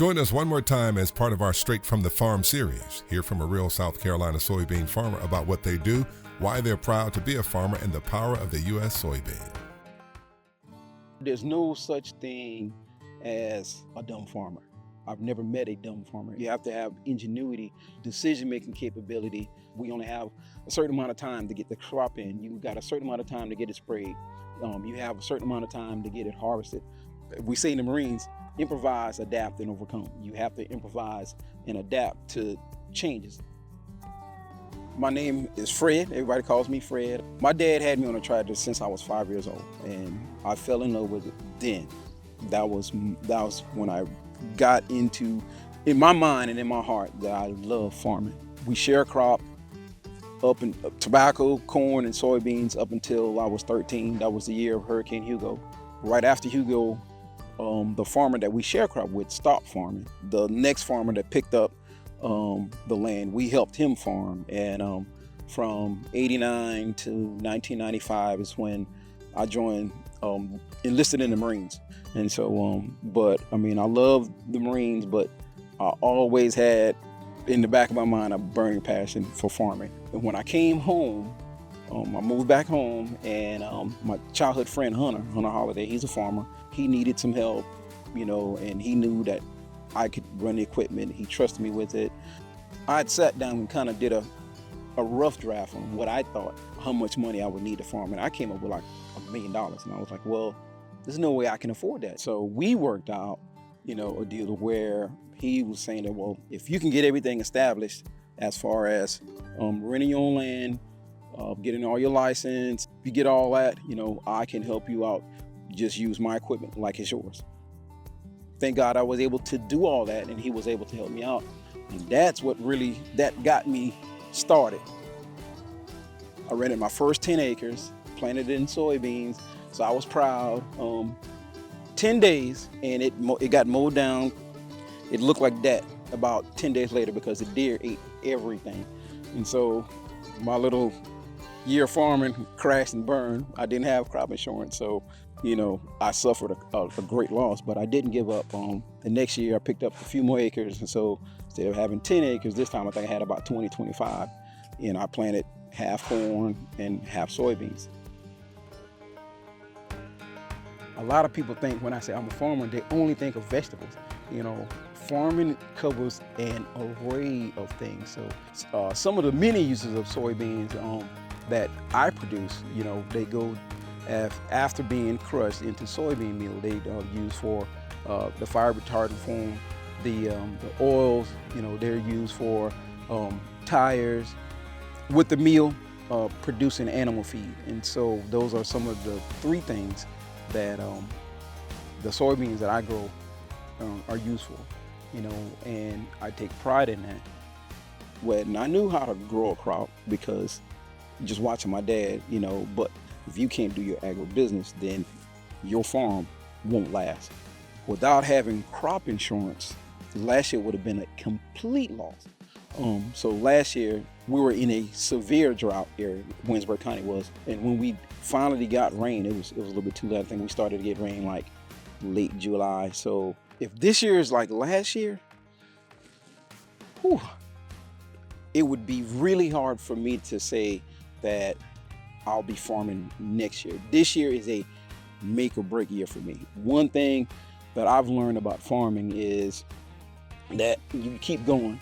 Join us one more time as part of our Straight from the Farm series. Hear from a real South Carolina soybean farmer about what they do, why they're proud to be a farmer, and the power of the U.S. soybean. There's no such thing as a dumb farmer. I've never met a dumb farmer. You have to have ingenuity, decision-making capability. We only have a certain amount of time to get the crop in. You got a certain amount of time to get it sprayed. You have a certain amount of time to get it harvested. We say in the Marines, improvise, adapt, and overcome. You have to improvise and adapt to changes. My name is Fred. Everybody calls me Fred. My dad had me on a tractor since I was 5 years old, and I fell in love with it then. That was when I got into, in my mind and in my heart, that I love farming. We share crop up in tobacco, corn, and soybeans up until I was 13. That was the year of Hurricane Hugo. Right after Hugo, the farmer that we share crop with stopped farming. The next farmer that picked up the land, we helped him farm. And from '89 to 1995 is when I joined, enlisted in the Marines. And so, but I mean, I love the Marines, but I always had in the back of my mind a burning passion for farming. And when I came home, I moved back home, and my childhood friend Hunter Holiday, he's a farmer. He needed some help, you know, and he knew that I could run the equipment. He trusted me with it. I had sat down and kind of did a rough draft on what I thought, how much money I would need to farm. And I came up with like $1 million. And I was like, well, there's no way I can afford that. So we worked out, you know, a deal where he was saying that, well, if you can get everything established as far as renting your own land, getting all your license, if you get all that, you know, I can help you out. Just use my equipment like it's yours. Thank God I was able to do all that, and he was able to help me out. And that's what really, that got me started. I rented my first 10 acres, planted it in soybeans, so I was proud. 10 days, and it got mowed down. It looked like that about 10 days later because the deer ate everything. And so my little year farming crashed and burned. I didn't have crop insurance, so you know, I suffered a great loss, but I didn't give up. The next year I picked up a few more acres, and so instead of having 10 acres, this time I think I had about 20, 25, and I planted half corn and half soybeans. A lot of people think when I say I'm a farmer, they only think of vegetables. You know, farming covers an array of things. So some of the many uses of soybeans that I produce, you know, they go after being crushed into soybean meal. They used for the fire retardant form, the oils, you know, they're used for tires. With the meal, producing animal feed. And so those are some of the three things that the soybeans that I grow are used for, you know, and I take pride in that. When I knew how to grow a crop because just watching my dad, you know, but if you can't do your agribusiness, then your farm won't last. Without having crop insurance, last year would have been a complete loss. So last year, we were in a severe drought area, Winsburg County was, and when we finally got rain, it was a little bit too late. I think we started to get rain like late July. So if this year is like last year, whew, it would be really hard for me to say that I'll be farming next year. This year is a make or break year for me. One thing that I've learned about farming is that you keep going,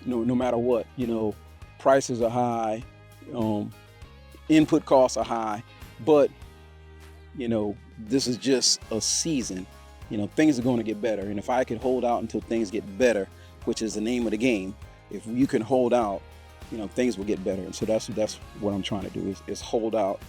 no matter what. You know, prices are high, input costs are high, but you know, this is just a season. You know, things are going to get better, and if I can hold out until things get better, which is the name of the game, if you can hold out, you know, things will get better. And so that's what I'm trying to do is hold out.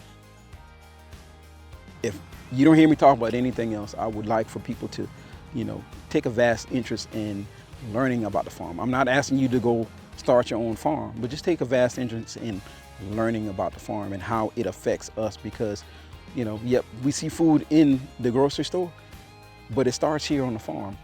If you don't hear me talk about anything else, I would like for people to, you know, take a vast interest in learning about the farm. I'm not asking you to go start your own farm, but just take a vast interest in learning about the farm and how it affects us, because, you know, yep, we see food in the grocery store, but it starts here on the farm.